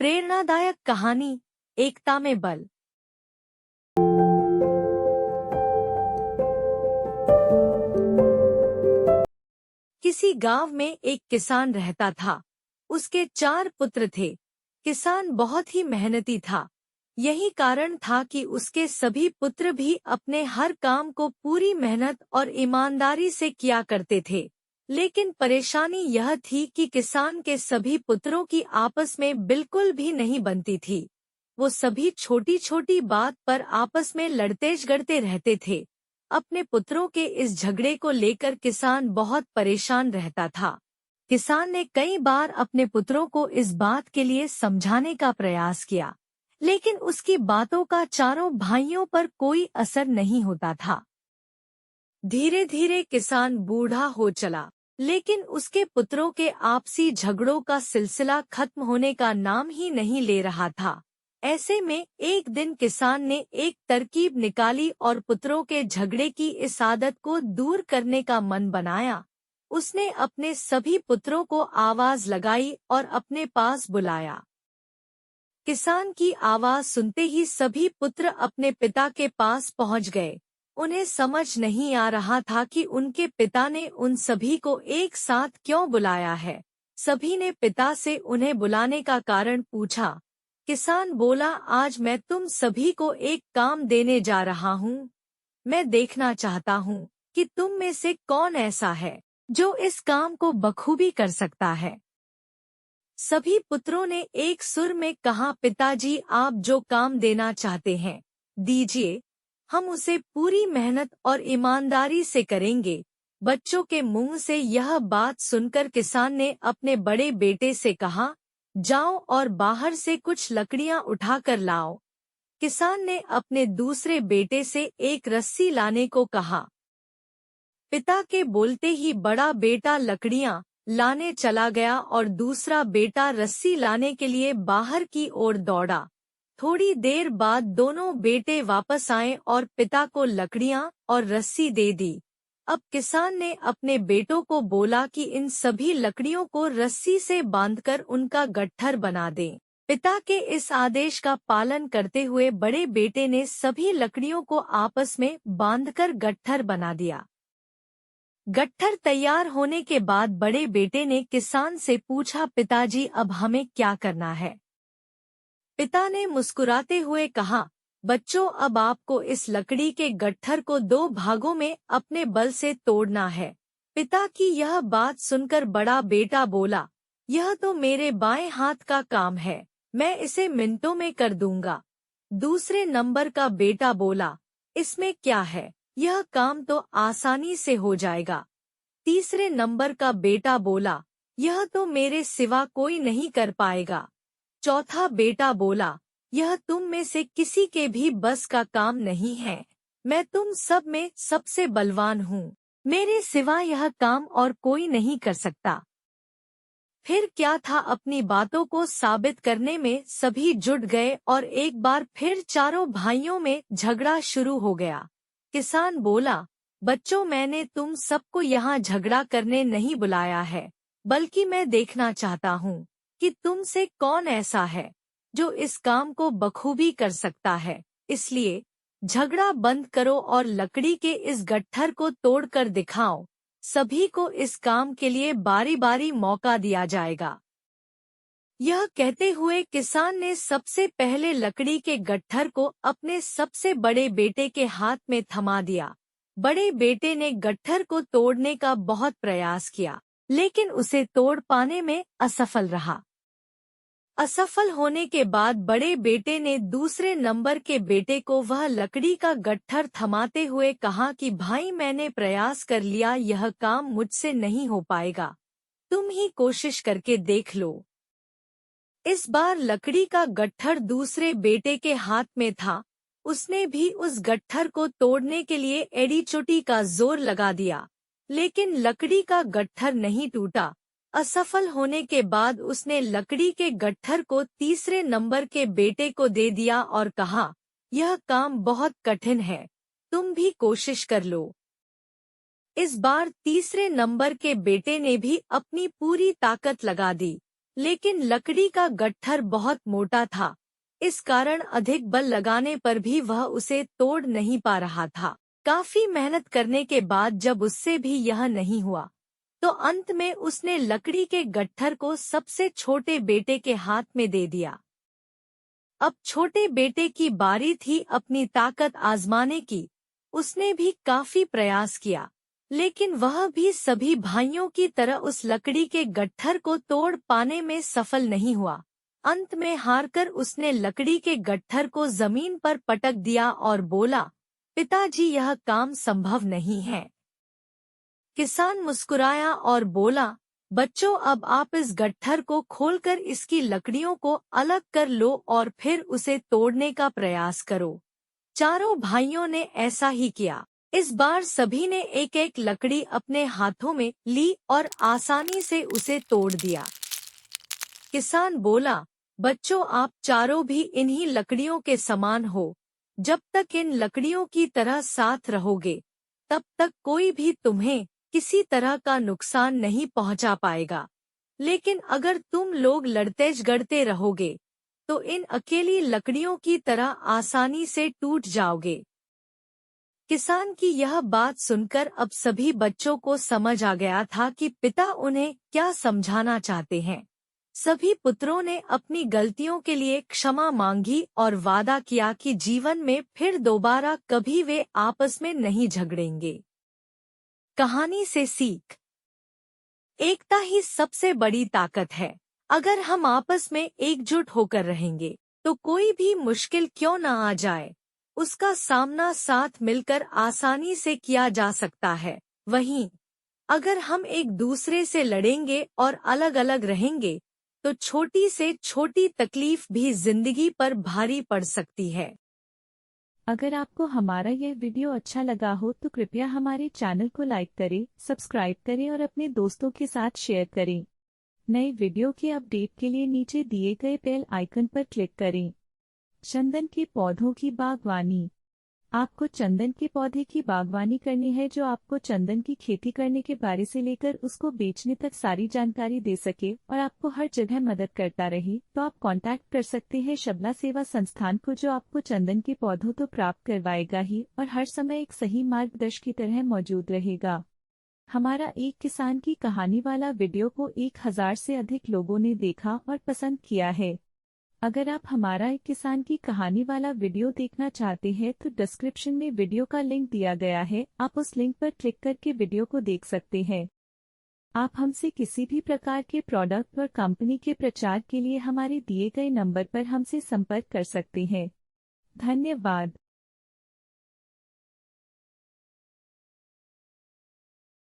प्रेरणादायक कहानी, एकता में बल। किसी गांव में एक किसान रहता था। उसके 4 पुत्र थे। किसान बहुत ही मेहनती था। यही कारण था कि उसके सभी पुत्र भी अपने हर काम को पूरी मेहनत और ईमानदारी से किया करते थे। लेकिन परेशानी यह थी कि किसान के सभी पुत्रों की आपस में बिल्कुल भी नहीं बनती थी। वो सभी छोटी छोटी बात पर आपस में लड़ते झगड़ते रहते थे। अपने पुत्रों के इस झगड़े को लेकर किसान बहुत परेशान रहता था। किसान ने कई बार अपने पुत्रों को इस बात के लिए समझाने का प्रयास किया, लेकिन उसकी बातों का चारों भाइयों पर कोई असर नहीं होता था। धीरे धीरे किसान बूढ़ा हो चला, लेकिन उसके पुत्रों के आपसी झगड़ों का सिलसिला खत्म होने का नाम ही नहीं ले रहा था। ऐसे में एक दिन किसान ने एक तरकीब निकाली और पुत्रों के झगड़े की इस आदत को दूर करने का मन बनाया। उसने अपने सभी पुत्रों को आवाज लगाई और अपने पास बुलाया। किसान की आवाज सुनते ही सभी पुत्र अपने पिता के पास पहुंच गए। उन्हें समझ नहीं आ रहा था कि उनके पिता ने उन सभी को एक साथ क्यों बुलाया है। सभी ने पिता से उन्हें बुलाने का कारण पूछा। किसान बोला, आज मैं तुम सभी को एक काम देने जा रहा हूँ। मैं देखना चाहता हूँ कि तुम में से कौन ऐसा है जो इस काम को बखूबी कर सकता है। सभी पुत्रों ने एक सुर में कहा, पिताजी, आप जो काम देना चाहते हैं दीजिए, हम उसे पूरी मेहनत और ईमानदारी से करेंगे। बच्चों के मुंह से यह बात सुनकर किसान ने अपने बड़े बेटे से कहा, जाओ और बाहर से कुछ लकड़ियां उठाकर लाओ। किसान ने अपने दूसरे बेटे से एक रस्सी लाने को कहा। पिता के बोलते ही बड़ा बेटा लकड़ियां लाने चला गया और दूसरा बेटा रस्सी लाने के लिए बाहर की ओर दौड़ा। थोड़ी देर बाद दोनों बेटे वापस आए और पिता को लकड़ियां और रस्सी दे दी। अब किसान ने अपने बेटों को बोला कि इन सभी लकड़ियों को रस्सी से बांधकर उनका गट्ठर बना दें। पिता के इस आदेश का पालन करते हुए बड़े बेटे ने सभी लकड़ियों को आपस में बांधकर गट्ठर बना दिया। गट्ठर तैयार होने के बाद बड़े बेटे ने किसान से पूछा, पिताजी, अब हमें क्या करना है? पिता ने मुस्कुराते हुए कहा, बच्चों, अब आपको इस लकड़ी के गट्ठर को 2 भागों में अपने बल से तोड़ना है। पिता की यह बात सुनकर बड़ा बेटा बोला, यह तो मेरे बाएं हाथ का काम है, मैं इसे मिनटों में कर दूंगा। दूसरे नंबर का बेटा बोला, इसमें क्या है, यह काम तो आसानी से हो जाएगा। तीसरे नंबर का बेटा बोला, यह तो मेरे सिवा कोई नहीं कर पाएगा। चौथा बेटा बोला, यह तुम में से किसी के भी बस का काम नहीं है, मैं तुम सब में सबसे बलवान हूँ, मेरे सिवा यह काम और कोई नहीं कर सकता। फिर क्या था, अपनी बातों को साबित करने में सभी जुट गए और एक बार फिर चारों भाइयों में झगड़ा शुरू हो गया। किसान बोला, बच्चों, मैंने तुम सबको यहाँ झगड़ा करने नहीं बुलाया है, बल्कि मैं देखना चाहता हूँ कि तुम से कौन ऐसा है जो इस काम को बखूबी कर सकता है। इसलिए झगड़ा बंद करो और लकड़ी के इस गट्ठर को तोड़कर दिखाओ। सभी को इस काम के लिए बारी बारी मौका दिया जाएगा। यह कहते हुए किसान ने सबसे पहले लकड़ी के गट्ठर को अपने सबसे बड़े बेटे के हाथ में थमा दिया। बड़े बेटे ने गट्ठर को तोड़ने का बहुत प्रयास किया, लेकिन उसे तोड़ पाने में असफल रहा। असफल होने के बाद बड़े बेटे ने दूसरे नंबर के बेटे को वह लकड़ी का गट्ठर थमाते हुए कहा कि भाई, मैंने प्रयास कर लिया, यह काम मुझसे नहीं हो पाएगा, तुम ही कोशिश करके देख लो। इस बार लकड़ी का गट्ठर दूसरे बेटे के हाथ में था। उसने भी उस गट्ठर को तोड़ने के लिए एड़ी चोटी का जोर लगा दिया, लेकिन लकड़ी का गट्ठर नहीं टूटा। असफल होने के बाद उसने लकड़ी के गट्ठर को तीसरे नंबर के बेटे को दे दिया और कहा, यह काम बहुत कठिन है, तुम भी कोशिश कर लो। इस बार तीसरे नंबर के बेटे ने भी अपनी पूरी ताकत लगा दी, लेकिन लकड़ी का गट्ठर बहुत मोटा था, इस कारण अधिक बल लगाने पर भी वह उसे तोड़ नहीं पा रहा था। काफी मेहनत करने के बाद जब उससे भी यह नहीं हुआ, तो अंत में उसने लकड़ी के गट्ठर को सबसे छोटे बेटे के हाथ में दे दिया। अब छोटे बेटे की बारी थी अपनी ताकत आजमाने की। उसने भी काफी प्रयास किया, लेकिन वह भी सभी भाइयों की तरह उस लकड़ी के गट्ठर को तोड़ पाने में सफल नहीं हुआ। अंत में हारकर उसने लकड़ी के गट्ठर को जमीन पर पटक दिया और बोला, पिताजी, यह काम संभव नहीं है। किसान मुस्कुराया और बोला, बच्चों, अब आप इस गट्ठर को खोलकर इसकी लकड़ियों को अलग कर लो और फिर उसे तोड़ने का प्रयास करो। चारों भाइयों ने ऐसा ही किया। इस बार सभी ने एक एक लकड़ी अपने हाथों में ली और आसानी से उसे तोड़ दिया। किसान बोला, बच्चों, आप चारों भी इन्हीं लकड़ियों के समान हो। जब तक इन लकड़ियों की तरह साथ रहोगे, तब तक कोई भी तुम्हें किसी तरह का नुकसान नहीं पहुंचा पाएगा। लेकिन अगर तुम लोग लड़ते झगड़ते रहोगे, तो इन अकेली लकड़ियों की तरह आसानी से टूट जाओगे। किसान की यह बात सुनकर अब सभी बच्चों को समझ आ गया था कि पिता उन्हें क्या समझाना चाहते हैं। सभी पुत्रों ने अपनी गलतियों के लिए क्षमा मांगी और वादा किया कि जीवन में फिर दोबारा कभी वे आपस में नहीं झगड़ेंगे। कहानी से सीख। एकता ही सबसे बड़ी ताकत है। अगर हम आपस में एकजुट होकर रहेंगे, तो कोई भी मुश्किल क्यों न आ जाए, उसका सामना साथ मिलकर आसानी से किया जा सकता है। वहीं अगर हम एक दूसरे से लड़ेंगे और अलग अलग रहेंगे, तो छोटी से छोटी तकलीफ भी जिंदगी पर भारी पड़ सकती है। अगर आपको हमारा यह वीडियो अच्छा लगा हो तो कृपया हमारे चैनल को लाइक करें, सब्सक्राइब करें और अपने दोस्तों के साथ शेयर करें। नए वीडियो के अपडेट के लिए नीचे दिए गए बेल आइकन पर क्लिक करें। चंदन के पौधों की बागवानी। आपको चंदन के पौधे की बागवानी करनी है जो आपको चंदन की खेती करने के बारे से लेकर उसको बेचने तक सारी जानकारी दे सके और आपको हर जगह मदद करता रहे, तो आप कांटेक्ट कर सकते हैं शबला सेवा संस्थान को, जो आपको चंदन के पौधों तो प्राप्त करवाएगा ही और हर समय एक सही मार्गदर्शक की तरह मौजूद रहेगा। हमारा एक किसान की कहानी वाला वीडियो को 1000 से अधिक लोगों ने देखा और पसंद किया है। अगर आप हमारा एक किसान की कहानी वाला वीडियो देखना चाहते हैं तो डिस्क्रिप्शन में वीडियो का लिंक दिया गया है, आप उस लिंक पर क्लिक करके वीडियो को देख सकते हैं। आप हमसे किसी भी प्रकार के प्रोडक्ट और कंपनी के प्रचार के लिए हमारे दिए गए नंबर पर हमसे संपर्क कर सकते हैं। धन्यवाद।